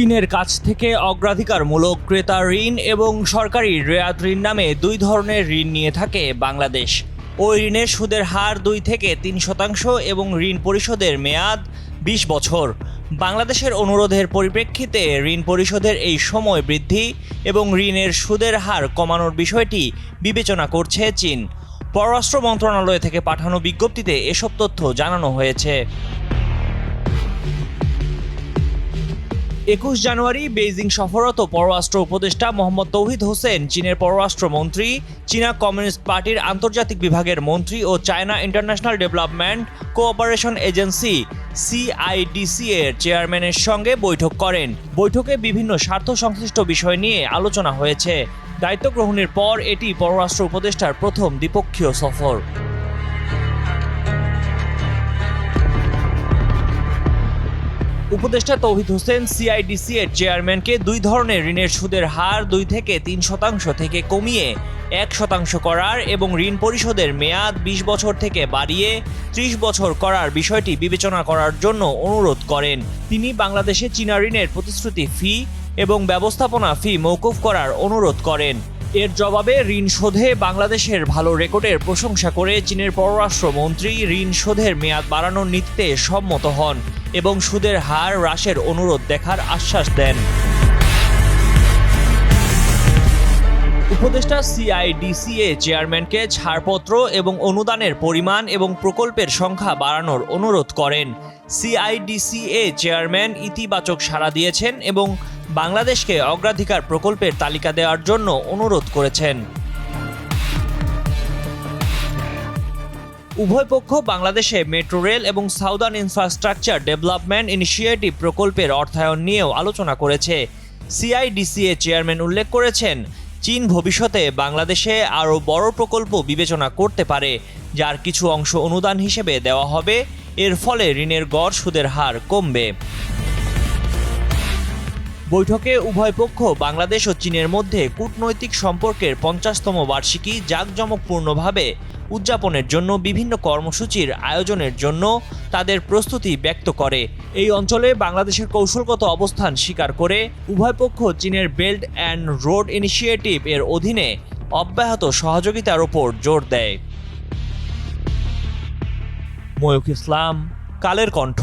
চীনের কাছ থেকে অগ্রাধিকারমূলক ক্রেতা ঋণ এবং সরকারি রেয়াত ঋণ নামে দুই ধরনের ঋণ নিয়ে থাকে বাংলাদেশ। ওই ঋণের সুদের হার 2 থেকে 3% এবং ঋণ পরিশোধের মেয়াদ 20 বছর। বাংলাদেশের অনুরোধের পরিপ্রেক্ষিতে ঋণ পরিশোধের এই সময় বৃদ্ধি এবং ঋণের সুদের হার কমানোর বিষয়টি বিবেচনা করছে চীন। পররাষ্ট্র মন্ত্রণালয় থেকে পাঠানো বিজ্ঞপ্তিতে এসব তথ্য জানানো হয়েছে। 21 জানুয়ারি বেইজিং সফররত পররাষ্ট্র উপদেষ্টা মোহাম্মদ তৌহিদ হোসেন, চীনের পররাষ্ট্রমন্ত্রী, চীনা কমিউনিস্ট পার্টির আন্তর্জাতিক বিভাগের মন্ত্রী ও China international development cooperation agency CIDC এর চেয়ারম্যানের সঙ্গে বৈঠক করেন। বৈঠকে বিভিন্ন স্বার্থ সংশ্লিষ্ট বিষয় নিয়ে আলোচনা হয়েছে। দায়িত্ব গ্রহণের পর এটি পররাষ্ট্র উপদেষ্টার প্রথম দ্বিপক্ষীয় সফর। উপদেষ্টা তৌহিদ হোসেন CIDC এর চেয়ারম্যানকে দুই ধরনের ঋণের সুদের হার 2 থেকে 3% থেকে কমিয়ে 1% করার এবং ঋণ পরিশোধের মেয়াদ 20 বছর থেকে বাড়িয়ে 30 বছর করার বিষয়টি বিবেচনা করার জন্য অনুরোধ করেন। তিনি বাংলাদেশে চীনা ঋণের প্রতিশ্রুতি ফি এবং ব্যবস্থাপনা ফি মওকুফ করার অনুরোধ করেন। এর জবাবে ঋণ শোধে বাংলাদেশের ভালো রেকর্ডের প্রশংসা করে চীনের পররাষ্ট্রমন্ত্রী ঋণ শোধের মেয়াদ বাড়ানোর নীতিতে সম্মত হন এবং সুদের হার হ্রাসের অনুরোধ দেখার আশ্বাস দেন। উপদেষ্টা CIDC চেয়ারম্যানকে ছাড়পত্র এবং অনুদানের পরিমাণ এবং প্রকল্পের সংখ্যা বাড়ানোর অনুরোধ করেন। CIDC চেয়ারম্যান ইতিবাচক সাড়া দিয়েছেন এবং বাংলাদেশকে অগ্রাধিকার প্রকল্পের তালিকা দেওয়ার জন্য অনুরোধ করেছেন। উভয় পক্ষ বাংলাদেশে মেট্রো রেল এবং সাউদার্ন ইনফ্রাস্ট্রাকচার ডেভেলপমেন্ট ইনিশিয়েটিভ প্রকল্পের অর্থায়ন নিয়েও আলোচনা করেছে। CIDC চেয়ারম্যান উল্লেখ করেছেন, চীন ভবিষ্যতে বাংলাদেশে আরও বড় প্রকল্প বিবেচনা করতে পারে, যার কিছু অংশ অনুদান হিসেবে দেওয়া হবে। এর ফলে ঋণের গড় সুদের হার কমবে। বৈঠকে উভয় পক্ষ বাংলাদেশ ও চীনের মধ্যে কূটনৈতিক সম্পর্কের 50তম বার্ষিকী জাঁকজমকপূর্ণভাবে উদযাপনের জন্য বিভিন্ন কর্মসূচির আয়োজনের জন্য তাদের প্রস্তুতি ব্যক্ত করে। এই অঞ্চলে বাংলাদেশের কৌশলগত অবস্থান স্বীকার করে উভয় পক্ষ চীনের বেল্ট অ্যান্ড রোড ইনিশিয়েটিভ এর অধীনে অব্যাহত সহযোগিতার ওপর জোর দেয়। ময়ূখ ইসলাম, কালের কণ্ঠ।